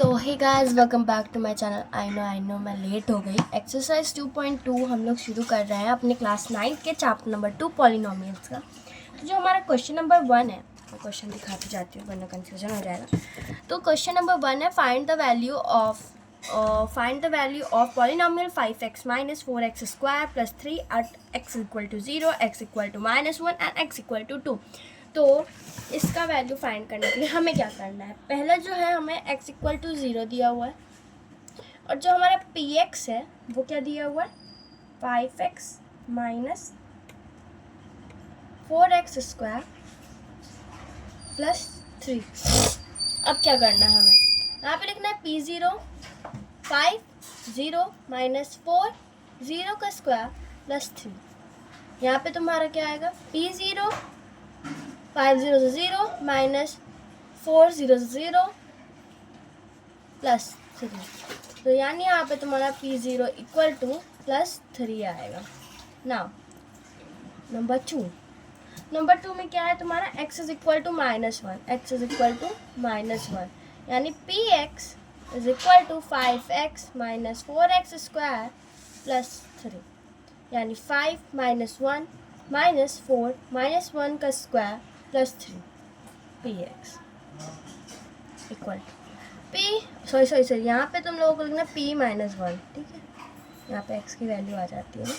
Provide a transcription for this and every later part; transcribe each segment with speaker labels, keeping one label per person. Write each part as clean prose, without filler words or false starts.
Speaker 1: तो hey guys, welcome back to my channel. I know मैं late हो गई। एक्सरसाइज 2.2 हम लोग शुरू कर रहे हैं अपने क्लास 9 के चैप्टर नंबर 2 पॉलिनोमियल्स का। तो जो हमारा क्वेश्चन नंबर 1 है, मैं क्वेश्चन दिखाती जाती हूँ वरना कंफ्यूजन हो जाएगा। तो क्वेश्चन नंबर 1 है, find the value of polynomial 5x minus 4x square plus 3 at x equal to 0, x equal to -1 and x equal to 2। तो इसका वैल्यू फाइंड करने के लिए हमें क्या करना है? पहला जो है, हमें x इक्वल टू 0 दिया हुआ है और जो हमारा px है वो क्या दिया हुआ है? 5x minus 4x square plus 3। अब क्या करना है हमें? यहाँ पे लिखना है p0 5 0 माइनस 4 0 का स्क्वायर प्लस 3। यहाँ पे तुम्हारा क्या आएगा? p0 5 0 0 minus 4 0 0 plus 3। तो यानी यहाँ पे तुम्हारा p0 इक्वल टू प्लस 3 आएगा। नाउ नंबर टू में क्या है तुम्हारा? x इज इक्वल टू -1 यानी px is equal to 5x minus 4x square plus 3 यानी 5 माइनस 1 माइनस 4 माइनस 1 का square plus 3 px equal to sorry यहाँ पे तुम लोगों को लिखना p-1, ठीक है। यहाँ पे x की वैल्यू आ जाती है ना,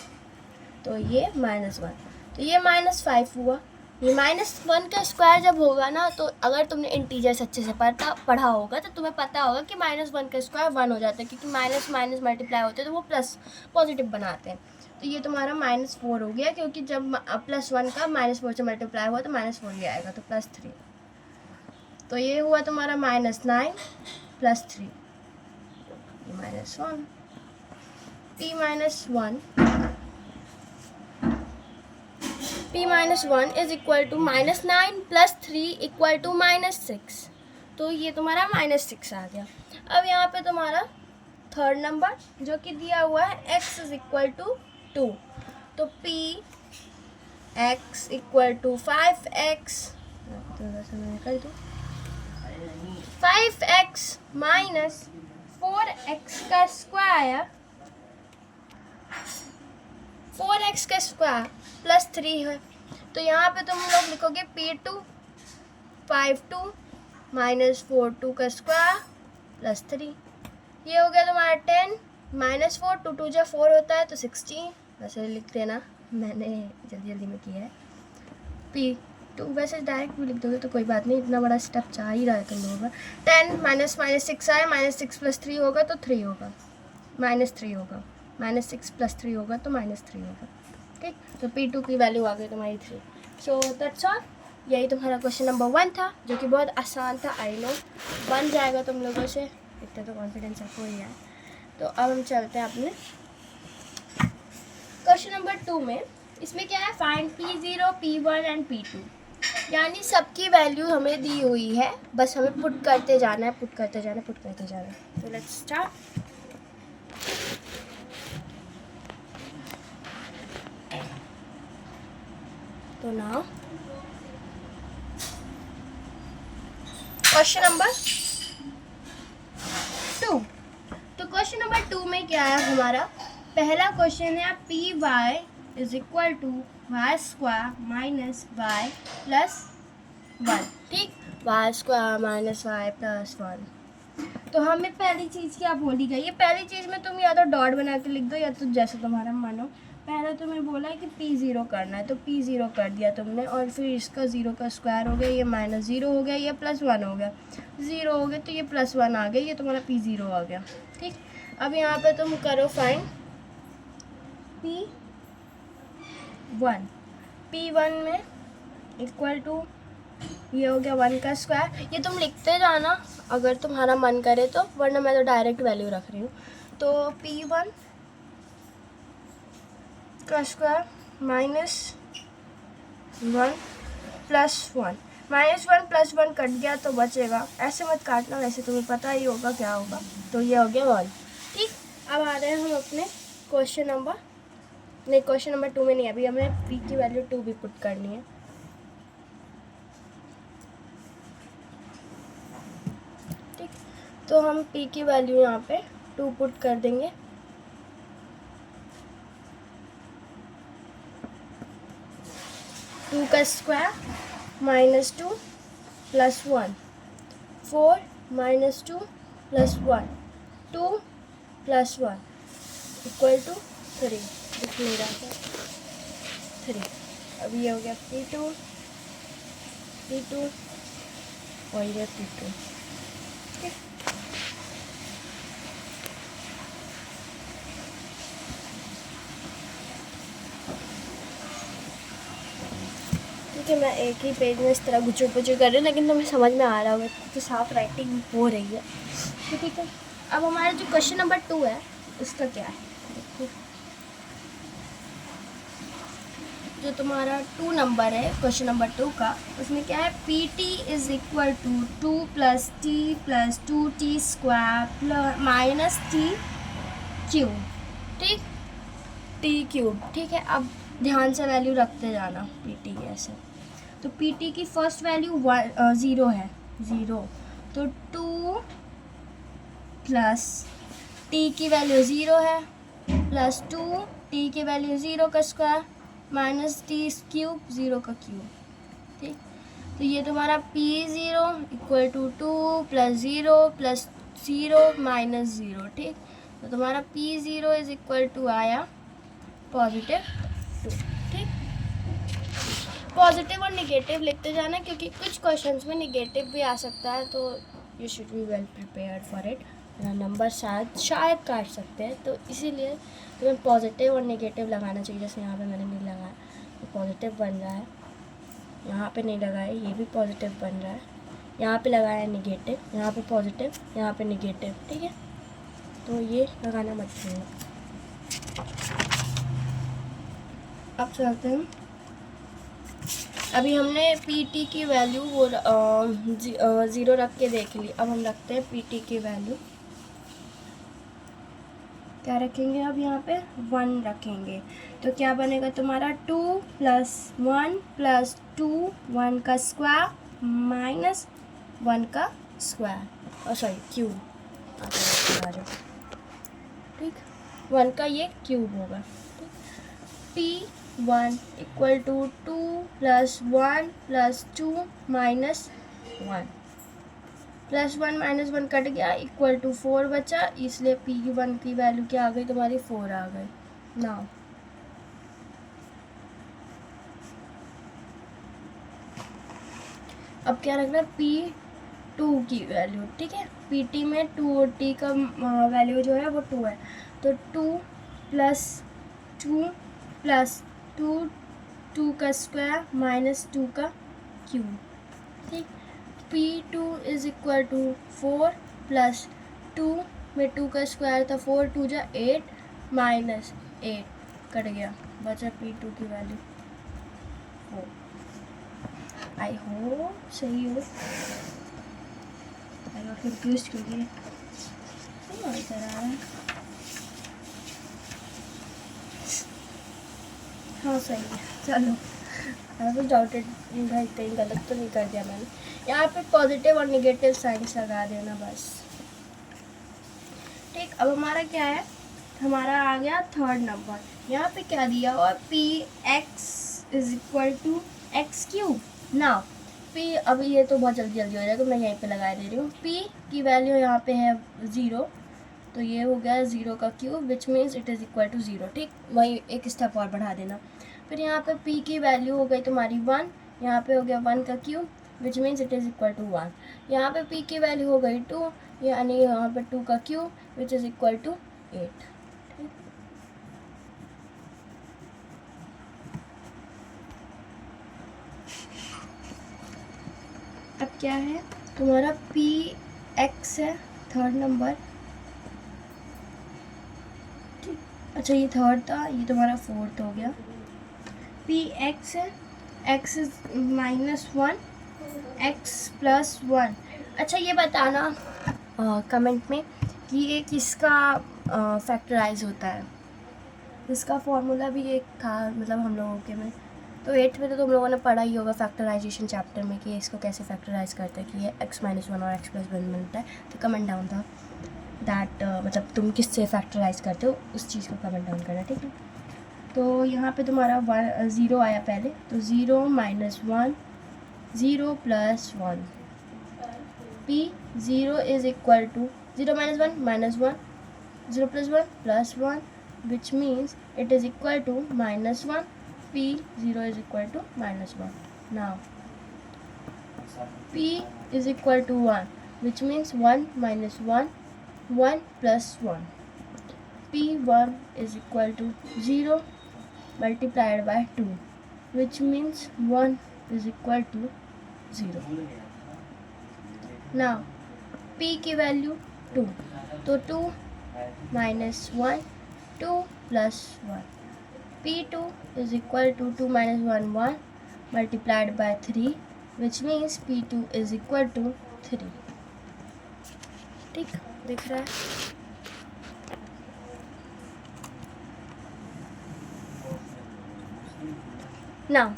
Speaker 1: तो ये -1, तो ये -5 हुआ। ये -1 का स्क्वायर जब होगा ना, तो अगर तुमने इंटीजर्स अच्छे से पढ़ा होगा तो तुम्हें पता होगा कि -1 का स्क्वायर 1 हो जाता है, क्योंकि माइनस माइनस मल्टीप्लाई होते हैं तो वो प्लस पॉजिटिव बनाते हैं। तो ये तुम्हारा -4 हो गया, क्योंकि जब +1 का -4 से मल्टीप्लाई हुआ तो -4 ही आएगा, तो +3। तो ये हुआ तुम्हारा -9 plus 3, -1 p-1 is equal to -9 plus 3 equal to -6। तो ये तुम्हारा -6 आ गया। अब यहाँ पे तुम्हारा थर्ड नंबर जो कि दिया हुआ है x इज इक्वल टू 2, तो p x equal to 5x, कर दो 5x माइनस 4x का स्क्वायर प्लस 3 है। तो यहाँ पे तुम लोग लिखोगे p2 5 माइनस 4 का स्क्वायर प्लस 3। ये हो गया तुम्हारा 10 माइनस 4 2 2 जा 4 होता है तो 16, वैसे लिख देना, मैंने जल्दी में किया है। p2 वैसे डायरेक्ट भी लिख दोगे तो कोई बात नहीं, इतना बड़ा स्टेप चाह ही रहा है तुम लोगों का। 10 माइनस -6 आया, -6 प्लस 3 होगा तो 3 होगा, -3 होगा, -6 प्लस 3 होगा तो -3 होगा, ठीक। तो p2 की वैल्यू आ गई तुम्हारी 3। So that's all. यही तुम्हारा क्वेश्चन नंबर 1 था, जो कि बहुत आसान था। आई नो बन जाएगा तुम लोगों से, इतना तो कॉन्फिडेंस आपको ही है। तो अब हम चलते हैं अपने क्वेश्चन नंबर 2 में। इसमें क्या है? Find p0 p1 and p2, यानी सबकी वैल्यू हमें दी हुई है, बस हमें पुट करते जाना है। तो लेट्स स्टार्ट। तो नाउ क्वेश्चन नंबर 2। तो क्वेश्चन नंबर 2 में क्या है हमारा? पहला क्वेश्चन है P Y is equal to Y square minus Y plus 1, ठीक। Y square minus Y plus 1। तो हमें पहली चीज़ क्या बोली गई है? पहली चीज़ में तुम या तो डॉट बना के लिख दो या तो जैसे तुम्हारा मन हो। पहले तुम्हें बोला है कि p0 करना है, तो p0 कर दिया तुमने, और फिर इसका 0 का स्क्वायर हो गया, ये -0 हो गया, ये +1 हो गया, 0 हो गया तो ये +1 आ गया, ये तुम्हारा p0 आ गया, ठीक। अब यहाँ पे तुम करो फाइंड p1 में इक्वल टू ये हो गया 1 का स्क्वायर। ये तुम लिखते जाना अगर तुम्हारा मन करे तो, वरना मैं तो डायरेक्ट वैल्यू रख रही हूँ। तो p1 का स्क्वायर -1 प्लस 1, -1 प्लस 1 कट गया तो बचेगा, ऐसे मत काटना, वैसे तुम्हें पता ही होगा क्या होगा। तो ये हो गया 1, ठीक। अब आ रहे हैं हम अपने क्वेश्चन नंबर 2 में नहीं, अभी हमें p की वैल्यू 2 भी पुट करनी है। ठीक, तो हम p की वैल्यू यहाँ पे 2 पुट कर देंगे। टू का स्क्वायर -2 + 1, 4 - 2 + 1, 2 + 1 = 3। दिख नहीं रहा था 3। अब ये हो गया P2 और ये P2। ठीक है, मैं एक ही पेज में इस तरह गुचुर पुचुर कर रही हूँ, लेकिन तुम्हें समझ में आ रहा होगा तो साफ राइटिंग हो रही है। तो ठीक है, अब हमारा जो क्वेश्चन नंबर 2 है उसका क्या है, देखो। जो तुम्हारा 2 नंबर है क्वेश्चन नंबर 2 का, उसमें क्या है, PT = 2 + t + 2t² - t³ ठीक, t³। ठीक है, अब ध्यान से वैल्यू रखते जाना PT की ऐसे। तो PT की फर्स्ट वैल्यू 0 है, 0। तो 2 + t की वैल्यू 0 है +2 t की वैल्यू 0 का स्क्वायर -t³ 0 का क्यूब। ठीक, तो ये तुम्हारा P0 = 2 + 0 + 0 - 0। ठीक, तो तुम्हारा P0 = आया +2। ठीक, पॉजिटिव और निगेटिव लिखते जाना, क्योंकि कुछ क्वेश्चंस में निगेटिव भी आ सकता है, तो you should be well prepared for it. Number शायद काट सकते हैं, तो इसीलिए तुम्हें पॉजिटिव और निगेटिव लगाना चाहिए। जैसे यहाँ पे मैंने नहीं लगाया तो पॉजिटिव बन रहा है, यहाँ पे नहीं लगाया ये भी पॉजिटिव बन रहा है, यहाँ पे लगाया है निगेटिव, यहाँ पे पॉजिटिव, यहाँ पे निगेटिव। ठीक है, तो ये लगाना मत भूलना। अब चलते हैं, अभी हमने PT की वैल्यू वो 0 रख के देख ली। अब हम रखते हैं PT की वैल्यू, क्या रखेंगे, अब यहाँ पे 1 रखेंगे। तो क्या बनेगा तुम्हारा 2 + 1 + 2, 1 का स्क्वायर -1 का स्क्वायर, और सॉरी क्यूब आ जाओ। ठीक, 1 का ये क्यूब होगा। P1 = 2 + 1 + 2 - 1, +1 - 1 कट गया, = 4 बचा, इसलिए P1 की वैल्यू क्या आ गई तुम्हारी, 4 आ गई। नाउ अब क्या रखना है, P2 की वैल्यू। ठीक है, PT में 2 और T का वैल्यू जो है वो 2 है, तो 2 + 2 + 2, 2 का स्क्वायर -2 का क्यूब। ठीक, P2 = 4 + 2 में 2 का स्क्वायर था, 4 × 2 = 8 -8 कट गया, बचा P2 की वैल्यू 4। आई होप सही हो। आई गॉट कंफ्यूज्ड क्योंकि नहीं आंसर आ रहा है। हाँ सही है, चलो। आई वाज डाउटेड भाई कहीं गलत तो नहीं कर दिया मैंने। यहाँ पे पॉजिटिव और निगेटिव साइंस लगा देना बस। ठीक, अब हमारा क्या है, हमारा आ गया 3rd नंबर। यहाँ पे क्या दिया हुआ, Px = x³ ना। P, अभी ये तो बहुत जल्दी हो जाएगा, मैं यहीं पे लगा दे रही हूँ। P की वैल्यू यहाँ पे है 0, तो ये हो गया 0 का क्यूब, विच मीन्स इट = 0। ठीक, वही एक स्टेप और बढ़ा देना। फिर यहाँ पे P की वैल्यू हो गई तुम्हारी 1, यहाँ पे हो गया 1 का क्यूब, विच मीन्स इट = 1। यहाँ पे P की वैल्यू हो गई 2, यानी यहाँ पे 2 का क्यूब, विच = 8। अब क्या है तुम्हारा Px है 3rd नंबर। ठीक, अच्छा ये 3rd था, ये तुम्हारा 4th हो गया। Px है, x -1 x + 1। अच्छा ये बताना कमेंट में कि ये किसका फैक्टराइज होता है। इसका फॉर्मूला भी एक था, मतलब हम लोगों के में तो 8th में तो तुम लोगों ने पढ़ा ही होगा फैक्टराइजेशन चैप्टर में कि इसको कैसे फैक्टराइज करते हैं कि ये x-1 और x+1 बनता है। तो कमेंट डाउन था दैट मतलब तुम किससे फैक्टराइज करते हो उस चीज़ को कमेंट डाउन करना, ठीक है। तो यहाँ पे तुम्हारा 0 आया पहले, तो 0 - 1 0 + 1 p 0 is equal to 0 - 1 -1 0 + 1 + 1 which means it is equal to -1 p 0 is equal to -1. Now p is equal to 1 which means 1 - 1 1 + 1 p1 is equal to 0 multiplied by 2 which means 1 is equal to 0. Now p की value 2, तो 2 - 1 2 + 1 p2 is equal to 2 - 1 1 multiplied by 3 which means p2 is equal to 3. ठीक दिख रहा है? Now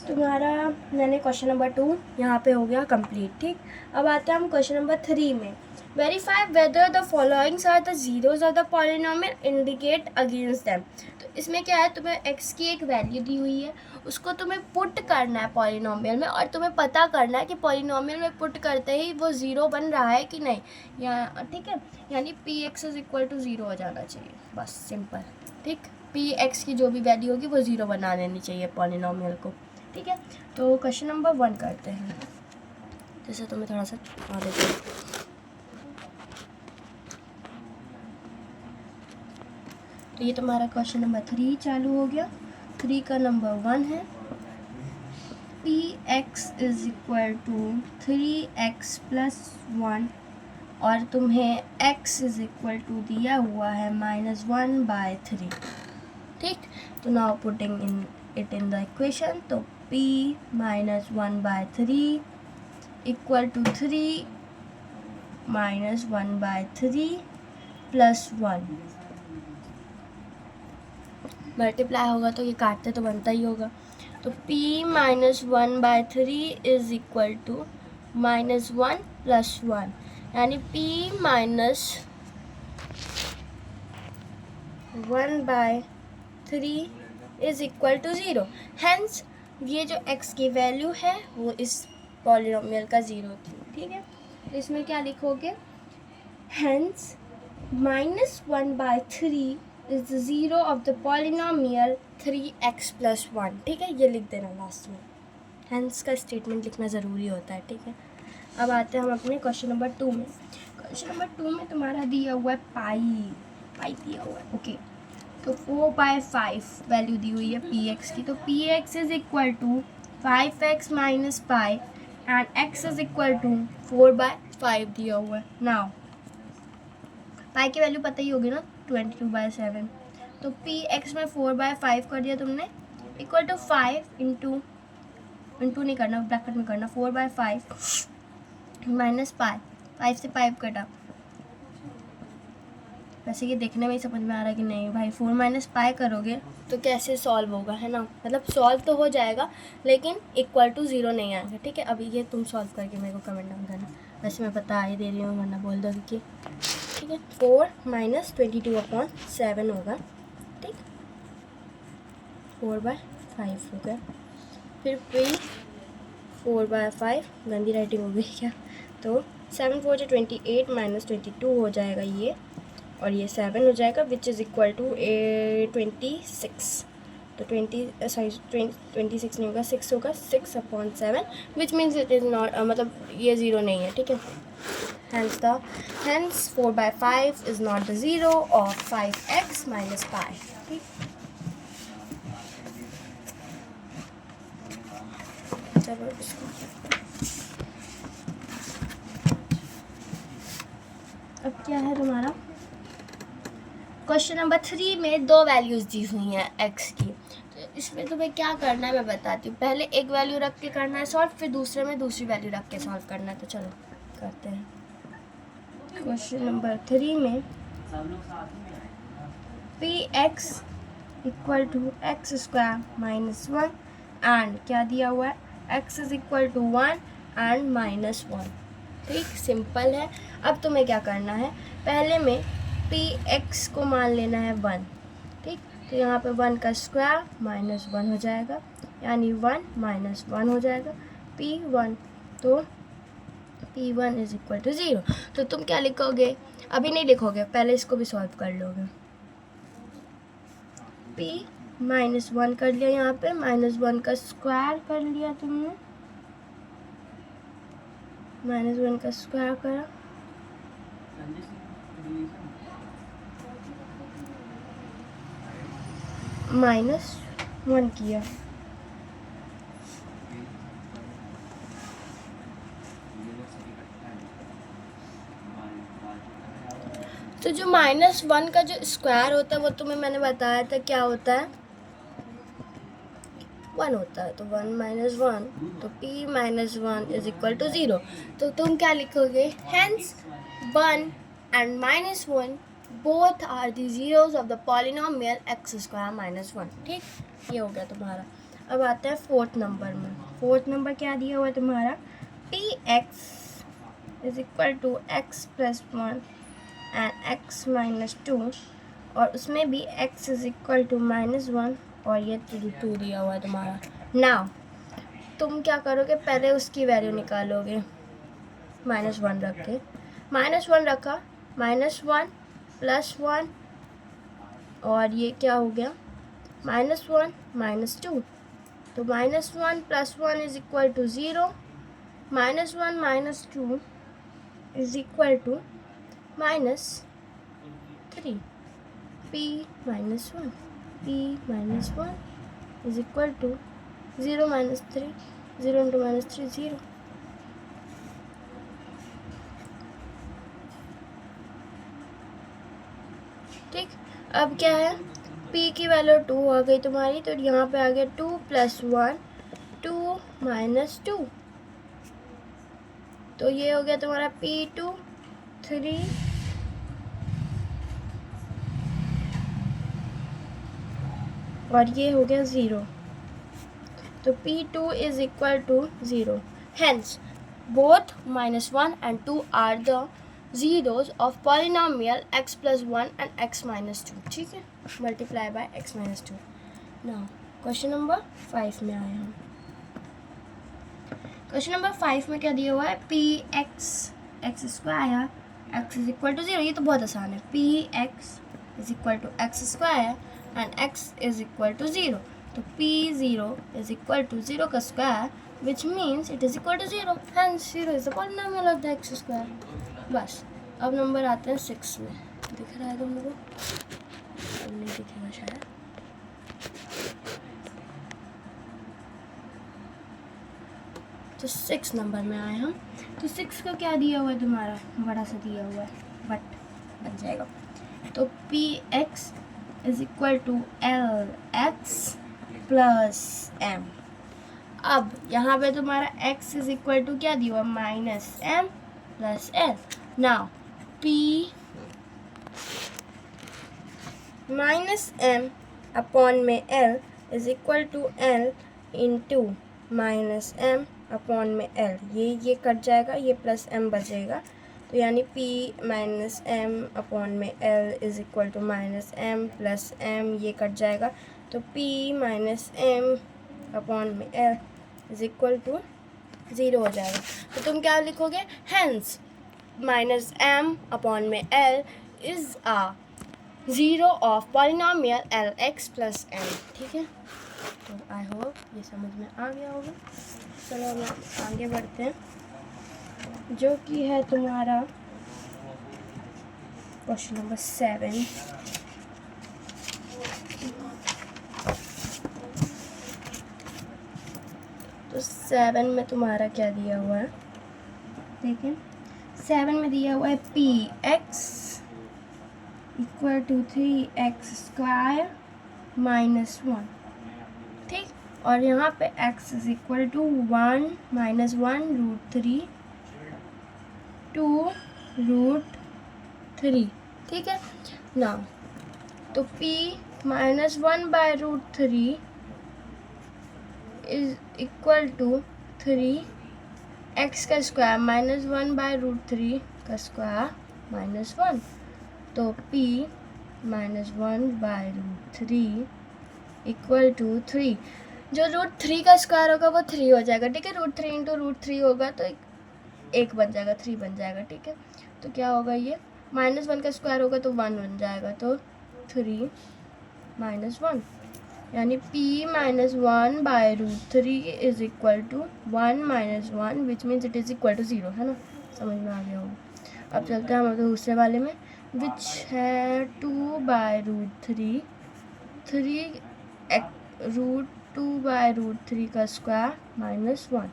Speaker 1: तुम्हारा मैंने question number 2 यहाँ पे हो गया कंप्लीट, ठीक। अब आते हैं हम क्वेश्चन नंबर 3 में। Verify whether the followings are the zeros of the polynomial indicate against them. तो इसमें क्या है, तुम्हें x की एक वैल्यू दी हुई है, उसको तुम्हें पुट करना है पॉलिनोमियल में और तुम्हें पता करना है कि पॉलिनोमियल में पुट करते ही वो ज़ीरो बन रहा है कि नहीं, या ठीक है, यानी px इज इक्वल टू 0 हो जाना चाहिए, बस सिंपल, ठीक। px की जो भी वैल्यू होगी वो 0 बना लेनी चाहिए पॉलिनोमियल को, ठीक है। तो क्वेश्चन नंबर 1 करते हैं, जैसे तुम्हें थोड़ा सा और देते हैं। तो ये तुम्हारा क्वेश्चन नंबर 3 चालू हो गया। 3 का नंबर 1 है px is equal to 3x + 1 और तुम्हें x इज इक्वल टू दिया हुआ है -1/3, ठीक। तो now putting in it in the equation, तो p - 1/3 इक्वल टू 3 - 1/3 + 1 मल्टीप्लाई होगा तो ये काटते तो बनता ही होगा। तो p - 1/3 इज इक्वल टू -1 + 1 यानी p - 1/3 is equal to 0। Hence ये जो x की वैल्यू है वो इस पॉलिनोमियल का 0 थी, ठीक है। तो इसमें क्या लिखोगे, hence -1/3 is the 0 of the polynomial 3x + 1, ठीक है, ये लिख देना लास्ट में। हैंस का स्टेटमेंट लिखना ज़रूरी होता है, ठीक है। अब आते हैं हम अपने क्वेश्चन नंबर 2 में। क्वेश्चन नंबर 2 में तुम्हारा दिया हुआ है पाई दिया हुआ है, ओके। तो 4/5 वैल्यू दी हुई है px की, तो px is equal to 5x - pi and x is equal to 4/5 दिया हुआ है। नाउ पाई की वैल्यू पता ही होगी ना, 22/7। तो px में 4/5 कर दिया तुमने, इक्वल टू 5 इंटू नहीं करना, ब्रैकेट में करना, 4/5 माइनस पाई, 5 से 5 कटा। वैसे ये देखने में ही समझ में आ रहा है कि नहीं भाई, 4 - पाई करोगे तो कैसे सॉल्व होगा, है ना, मतलब सॉल्व तो हो जाएगा लेकिन इक्वल टू 0 नहीं आएगा, ठीक है। अभी ये तुम सॉल्व करके मेरे को कमेंट डाउन करना, वैसे मैं बता ही दे रही हूँ वरना बोल दो कि, ठीक है। 4 - 22/7 होगा, ठीक, 4/5 हो गया। फिर 4/5 गंदी राइटिंग हो गई क्या, तो 7 4 28 - 22 हो जाएगा ये, और ये 7 हो जाएगा विच इज़ इक्वल टू 26। तो 26 नहीं होगा, 6 होगा, 6/7 विच मीन्स इट इज़ नॉट, मतलब ये 0 नहीं है, ठीक है। hence 4/5 is not the 0 of 5x - pi, ठीक। चलो अब क्या है तुम्हारा क्वेश्चन नंबर 3 में 2 वैल्यूज़ दी हुई हैं x की। तो इसमें तुम्हें क्या करना है मैं बताती हूँ। पहले एक वैल्यू रख के करना है सॉल्व, फिर दूसरे में दूसरी वैल्यू रख के सॉल्व करना है। तो चलो करते हैं। क्वेश्चन नंबर 3 में P x equal to X square minus 1 and क्या दिया हुआ है, X is equal to 1 and minus 1। ठीक, सिंपल है। अब तुम्हें क्या करना है, पहले में पी एक्स को मान लेना है 1। ठीक, तो यहाँ पे 1 का स्क्वायर माइनस 1 हो जाएगा, यानी 1 माइनस 1 हो जाएगा P1। तो P1 इज इक्वल टू 0। तो तुम क्या लिखोगे, अभी नहीं लिखोगे, पहले इसको भी सॉल्व कर लोगे। P माइनस 1 कर लिया, यहाँ पे माइनस 1 का स्क्वायर कर लिया तुमने, माइनस 1 का स्क्वायर करा, माइनस 1 किया। तो जो माइनस 1 का जो स्क्वायर होता है वो तुम्हें मैंने बताया था क्या होता है, 1 होता है। तो 1 माइनस 1, तो P minus 1 is equal to 0। तो तुम क्या लिखोगे, hence 1 and minus 1 both are the zeros of the polynomial X square minus 1। ठीक, ये हो गया तुम्हारा। अब आता है फोर्थ नंबर में। फोर्थ नंबर क्या दिया हुआ है तुम्हारा, P X is equal to X plus 1 and X minus 2, और उसमें भी x is equal to minus 1 और ये 2 दिया हुआ है तुम्हारा। नाउ तुम क्या करोगे, पहले उसकी वैल्यू निकालोगे, माइनस 1 रख के, माइनस 1 रखा, माइनस 1 प्लस 1, और ये क्या हो गया, माइनस 1 माइनस 2। तो minus 1 plus 1 is equal to 0, minus 1 minus 2 is equal to minus 3। P minus 1, P minus 1 is equal to 0 minus 3, 0 into minus 3 0। ठीक, अब क्या है, P की वैल्यू 2 आ गई तुम्हारी, तो यहाँ पे आ गया 2 प्लस 1, 2 माइनस 2, तो ये हो गया तुम्हारा P2 3 और ये हो गया 0। तो P2 is equal to 0। Hence both minus 1 and 2 are the zeros of polynomial x plus 1 and x minus 2। ठीक है, multiply by x minus 2। Now question number 5 में आए हम। क्वेश्चन नंबर 5 में क्या दिया हुआ है, P X square X is equal to 0। ये तो बहुत आसान है, P X is equal to X square and X is equal to 0। तो P0 is equal to 0 का स्क्वायर, which means it is equal to 0, hence 0 is the polynomial of the x square। बस, अब नंबर आते हैं 6 में। दिख रहा है तुम लोगों को, अब नहीं दिखेगा शायद। तो 6 नंबर में आए हम। तो 6 का क्या दिया हुआ है तुम्हारा, बड़ा सा दिया हुआ है, बट बन जाएगा। तो Px is equal to L X plus M. अब यहाँ पे तुम्हारा x इज इक्वल टू क्या दिया हुआ, minus m plus l. Now P minus m upon में L is equal to L into minus m upon में L। ये कट जाएगा, ये प्लस m बचेगा, तो यानी P माइनस एम अपॉन में L is equal to minus m plus m, ये कट जाएगा, तो P माइनस एम अपॉन में L इज इक्वल टू 0 हो जाएगा। तो तुम क्या लिखोगे, हेंस माइनस एम अपॉन में L is a 0 of polynomial L x plus m। ठीक है, तो आई होप ये समझ में आ गया होगा। चलो हम आगे बढ़ते हैं, जो कि है तुम्हारा क्वेश्चन नंबर 7। तो 7 में तुम्हारा क्या दिया हुआ है, देखिए 7 में दिया हुआ है P x equal to 3x square minus 1। ठीक, और यहाँ पे x is equal to 1 minus 1 root 3 2 root 3। ठीक है, नाउ तो p -1/√3 is equal to 3x का स्क्वायर -1/√3 का स्क्वायर -1। तो p -1/√3 इक्वल टू 3। जो √3 का स्क्वायर होगा वो 3 हो जाएगा, ठीक है। √3 इंटू √3 होगा तो एक बन जाएगा, 3 बन जाएगा, ठीक है। तो क्या होगा, ये -1 का स्क्वायर होगा तो 1 बन जाएगा, तो 3 -1, यानी p -1/√3 is equal to 1 - 1 which means it is equal to 0, है ना। समझ में आ गया होगा। अब चलते हैं हम दूसरे वाले में, विच है 2/√3, 2/√3 का स्क्वायर -1।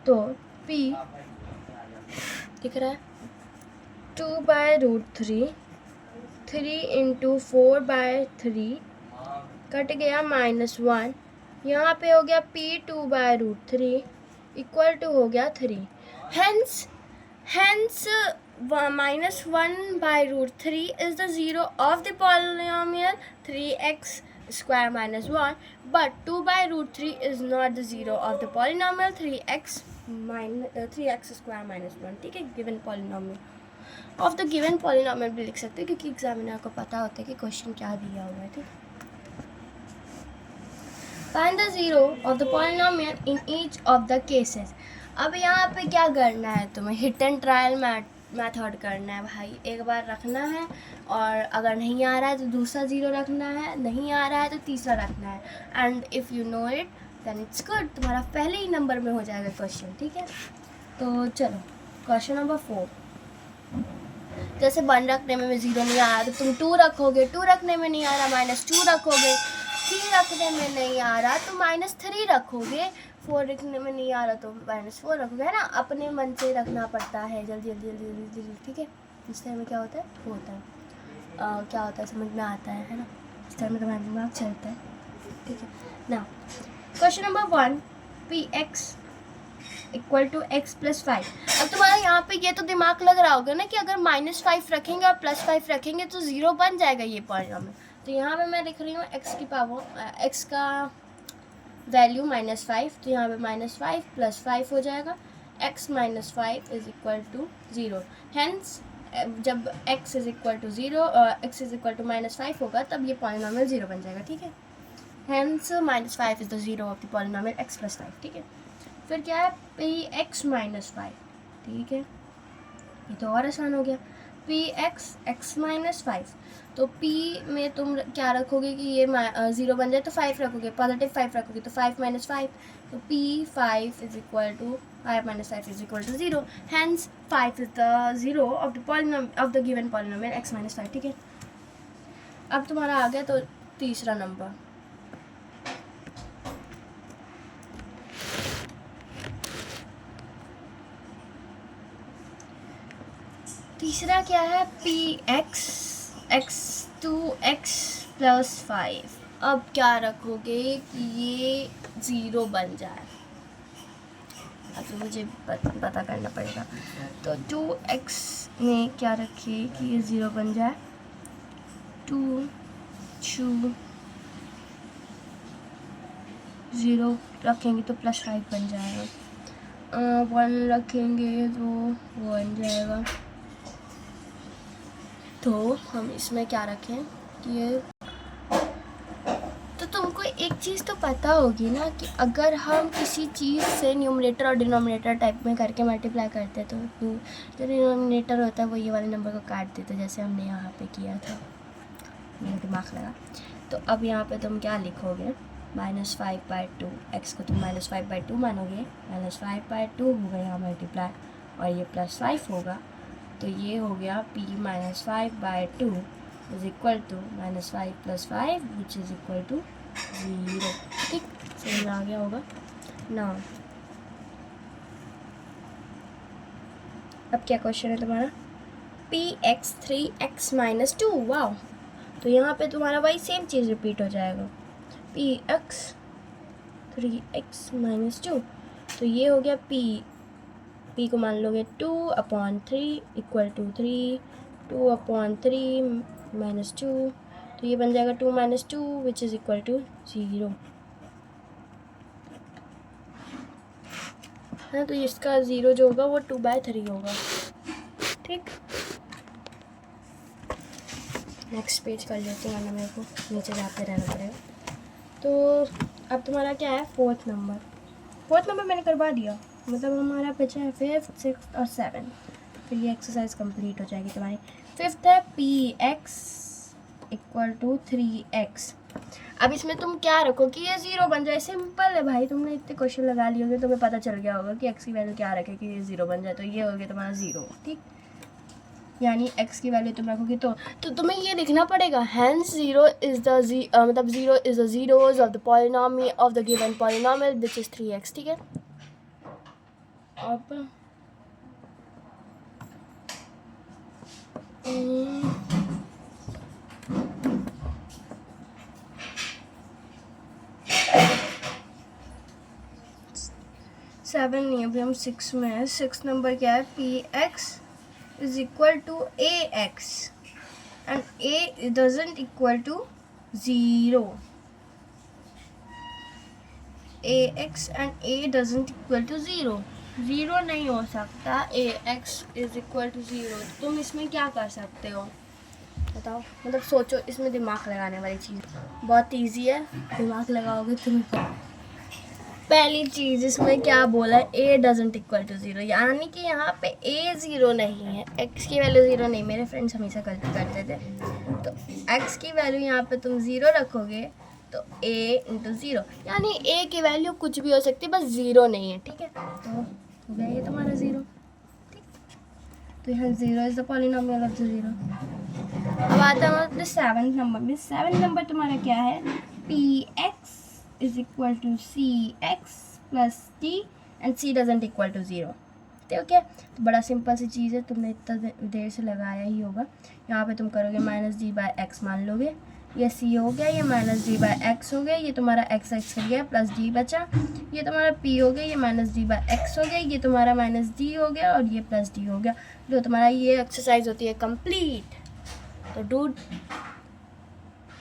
Speaker 1: तो p दिख रहा है 2/√3, 3 इंटू 4/3 कट गया -1, यहाँ पे हो गया p 2/√3 इक्वल टू हो गया 3। Hence -1/√3 is the zero of the polynomial 3x square -1, but 2/√3 is not the zero of the polynomial 3x square -1, ठीक है। Given polynomial of the given polynomial भी लिख सकते हैं, क्योंकि एग्जामिनर को पता होता है कि क्वेश्चन क्या दिया हुआ है, ठीक है। Find the zero of the polynomial in each of the cases। अब यहाँ पे क्या करना है तुम्हें, हिट एंड ट्रायल मेथड करना है भाई। एक बार रखना है और अगर नहीं आ रहा है तो दूसरा ज़ीरो रखना है, नहीं आ रहा है तो तीसरा रखना है। And if you know it then it's good, तुम्हारा पहले ही नंबर में हो जाएगा क्वेश्चन, ठीक है। तो चलो क्वेश्चन नंबर 4। जैसे 1 रखने में 0 नहीं आ रहा तो तुम 2 रखोगे, 2 रखने में नहीं आ रहा -2 रखोगे, 3 रखने में नहीं आ रहा तो -3 रखोगे, 4 रखने में नहीं आ रहा तो -4 रखोगे, है ना। अपने मन से रखना पड़ता है, जल्दी जल्दी जल्दी जल्दी जल्दी, ठीक है। इस टाइम में क्या होता है, वो होता है क्या होता है, समझ में आता है ना। इस टाइम में तुम्हारा दिमाग चलता है, ठीक है ना। Question number 1, px equal to x + 5। अब तुम्हारा यहाँ पे ये तो दिमाग लग रहा होगा ना कि अगर -5 रखेंगे और +5 रखेंगे तो 0 बन जाएगा ये पॉलिनॉमियल। तो यहाँ पे मैं लिख रही हूँ x का वैल्यू -5, तो यहाँ पे -5 + 5 हो जाएगा। x - 5 is equal to 0। Hence जब x is equal to 0 x is equal to -5 होगा तब ये पॉलिनॉमियल 0 बन जाएगा, ठीक है। Hence -5 is the zero of the polynomial x + 5, ठीक है। फिर क्या है, px - 5, ठीक है। ये तो और आसान हो गया, px x - 5। तो p में तुम क्या रखोगे कि ये 0 बन जाए तो 5 रखोगे, +5 रखोगे तो 5 - 5, तो p 5 is equal to 5 - 5 is equal to 0। Hence 5 is the zero of the given polynomial x - 5, ठीक है। अब तुम्हारा आ गया तो तीसरा नंबर, तीसरा क्या है, px x 2x + 5। अब क्या रखोगे कि ये 0 बन जाए, अब तो मुझे पता करना पड़ेगा। तो 2x में क्या रखिए कि ये 0 बन जाए, 2 0 रखेंगे तो +5 बन जाएगा, 1 रखेंगे तो 1 बन जाएगा। तो हम इसमें क्या रखें कि ये, तो तुमको एक चीज़ तो पता होगी ना कि अगर हम किसी चीज़ से न्यूमरेटर और डिनोमिनेटर टाइप में करके मल्टीप्लाई करते तो जो डिनोमिनेटर होता है वो ये वाले नंबर को काट देते, जैसे हमने यहाँ पे किया था, मेरा दिमाग लगा। तो अब यहाँ पे तुम क्या लिखोगे, -5/2, x को तुम -5/2 मानोगे, -5/2 होगा यहाँ मल्टीप्लाई और ये +5 होगा, तो ये हो गया p - 5/2 is equal to -5 + 5 which is equal to 0, ठीक। समझ में आ गया होगा ना। अब क्या क्वेश्चन है तुम्हारा, px 3x - 2। वाह, तो यहाँ पे तुम्हारा वही सेम चीज़ रिपीट हो जाएगा, px 3x - 2। तो ये हो गया p को मान लोगे 2/3 इक्वल टू 3, 2/3 - 2, तो ये बन जाएगा 2 minus 2 which is equal to 0 है। तो इसका 0 जो होगा वो 2/3 होगा। ठीक, नेक्स्ट पेज कर लेते हैं वरना मेरे को नीचे जाते रहना पड़ेगा। तो अब तुम्हारा क्या है, फोर्थ नंबर मैंने करवा दिया, मतलब हमारा बचा है 5th 6th और 7th। फिर ये एक्सरसाइज कंप्लीट हो जाएगी तुम्हारी। 5th है px इक्वल टू 3x। अब इसमें तुम क्या रखो कि ये 0 बन जाए, सिंपल है भाई, तुमने इतने क्वेश्चन लगा लिए होंगे, तुम्हें पता चल गया होगा कि x की वैल्यू क्या रखे कि ये 0 बन जाए। तो ये हो गया तुम्हारा 0। ठीक, यानी x की वैल्यू तुम रखोगे तो तुम्हें ये लिखना पड़ेगा, hence 0 is the मतलब 0 is the zeros of the polynomial of the given polynomial which is 3x। ठीक है, अब 7 नहीं, अभी हम 6 में है। 6 नंबर क्या है, px is equal to ax and a doesn't equal to 0। ax and a doesn't equal to 0 नहीं हो सकता। ax is equal to 0। तुम इसमें क्या कर सकते हो बताओ, मतलब सोचो, इसमें दिमाग लगाने वाली चीज़ बहुत इजी है, दिमाग लगाओगे तुम्हें। पहली चीज़ इसमें क्या बोला है, a डजेंट इक्वल टू 0, यानी कि यहाँ पे a 0 नहीं है, x की वैल्यू 0 नहीं। मेरे फ्रेंड्स हमेशा गलती करते थे, तो x की वैल्यू यहाँ पे तुम 0 रखोगे तो a इंटू 0, यानी a की वैल्यू कुछ भी हो सकती है, बस 0 नहीं है। ठीक है, तो हो गया ये तुम्हारा 0। ठीक, तो यहाँ 0 is the polynomial of the 0। अब आता है 7th नंबर में। 7th नंबर तुम्हारा क्या है, px is equal to cx plus t and c doesn't equal to 0। ठीक है, तो बड़ा सिंपल सी चीज़ है, तुमने इतना देर से लगाया ही होगा। यहाँ पे तुम करोगे माइनस डी बाई एक्स मान लोगे, ये c हो गया, ये माइनस डी बाई एक्स हो गया, ये तुम्हारा x हो गया प्लस d बचा, ये तुम्हारा p हो गया, ये माइनस डी बाई एक्स हो गया, ये तुम्हारा माइनस d हो गया और ये प्लस d हो गया। जो तुम्हारा ये एक्सरसाइज होती है कंप्लीट। तो डूड,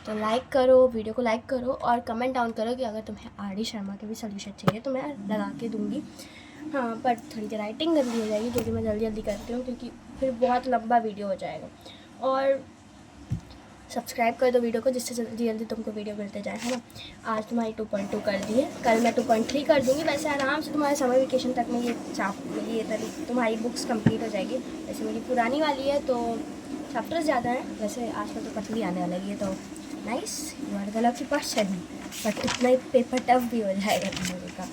Speaker 1: तो लाइक करो, वीडियो को लाइक करो और कमेंट डाउन करो कि अगर तुम्हें आर.डी. शर्मा के भी सोल्यूशन चाहिए तो मैं लगा के दूंगी। हाँ, पर थोड़ी सी राइटिंग गंदी हो जाएगी क्योंकि मैं जल्दी करती हूँ, क्योंकि फिर बहुत लंबा वीडियो हो जाएगा। और सब्सक्राइब कर दो वीडियो को, जिससे जल्दी तुमको वीडियो मिलते जाए, है ना। आज तुम्हारी 2.2 कर दी है, कल मैं 2.3 कर दूँगी। वैसे आराम से तुम्हारे समर वेकेशन तक में ये तुम्हारी बुक्स कंप्लीट हो जाएगी। वैसे मेरी पुरानी वाली है तो चैप्टर्स ज़्यादा हैं, वैसे आजकल तो पतली आने वाली है, तो nice, you are the lucky person. But इतना ही पेपर टफ भी हो जाएगा तुम लोगों का।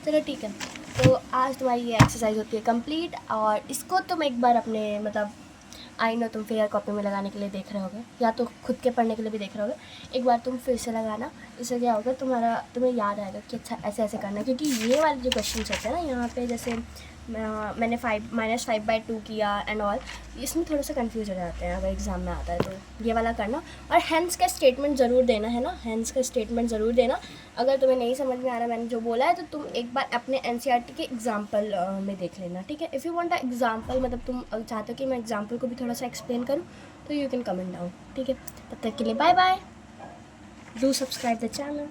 Speaker 1: चलो ठीक है, तो आज तुम्हारी ये एक्सरसाइज होती है कंप्लीट, और इसको तुम एक बार अपने मतलब आई नो तुम फेयर कॉपी में लगाने के लिए देख रहे होगे या तो खुद के पढ़ने के लिए भी देख रहे होगे। एक बार तुम फिर से लगाना, इससे क्या होगा तुम्हें याद आएगा कि अच्छा ऐसे ऐसे करना है। क्योंकि ये वाले जो क्वेश्चन होते हैं ना, यहाँ पे जैसे मैंने -5/2 किया एंड ऑल, इसमें थोड़ा सा कंफ्यूज हो जाते हैं अगर एग्ज़ाम में आता है। तो ये वाला करना, और हैंस का स्टेटमेंट ज़रूर देना, है ना। हैंस का स्टेटमेंट ज़रूर देना। अगर तुम्हें नहीं समझ में आ रहा मैंने जो बोला है, तो तुम एक बार अपने NCERT के एग्जाम्पल में देख लेना, ठीक है। If you want a example, मतलब तुम चाहते हो कि मैं एग्जाम्पल को भी थोड़ा सा एक्सप्लेन करूँ, तो यू कैन कमेंट डाउन, ठीक है। तब तक के लिए bye bye, do subscribe the channel.